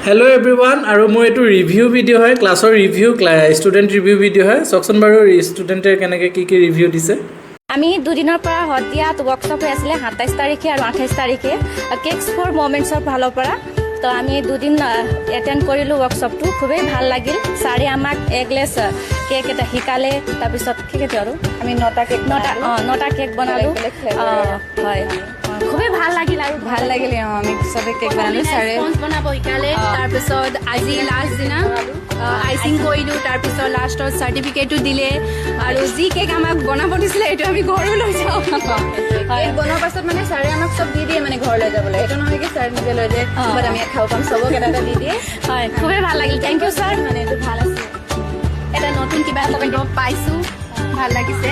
hello everyone और मोर ये review video है क्लासर रिव्यू स्टूडेंट रिव्यू भिडिओ है चकचोन बारू स्टूडेंटे केनेके की रिव्यू दिसे আমি দুদিনৰ পৰা হতিয়াত ৱৰ্কশ্বপ হৈ আছিলে 27 তাৰিখে আৰু 28 তাৰিখে কেকস ফৰ মোমেন্টছৰ ফালৰ পৰা তো আমি দুদিন এটেন্ড কৰিলো ৱৰ্কশ্বপটো খুবেই ভাল লাগিল সাৰে আমাক এগ্লেছ কেক এটা শিকালে তাৰ পিছত কেক আৰু আমি নটা কেক বনালো হয় খুবেই ভাল লাগিল আৰু ভাল লাগিল আমি সবে কেক বনালো সাৰে স্পঞ্জ বনাব শিকালে তাৰ পিছত আজি লাষ্ট দিনা আইসিং কৰিলো তাৰ পিছত লাষ্টত সাৰ্টিফিকেটটো দিলে আৰু যি কেক আমাক বনাব দিছিলে এটো আমি ঘৰলৈ লৈ যাওঁ কেক বনোৱাৰ পাছত মানে সাৰে আমাক সব দি দিয়ে মানে ঘৰলৈ যাবলৈ এটো নহয় কি সাৰ নিজে লৈ যায় বাট আমি খাব পাম সবক এটা দি দিয়ে হয় খুবেই ভাল লাগিল থ্যাংক ইউ স্যার মানে এটো ভাল আছে এটা নতুন কিবা এটা পাইছো ভাল লাগিছে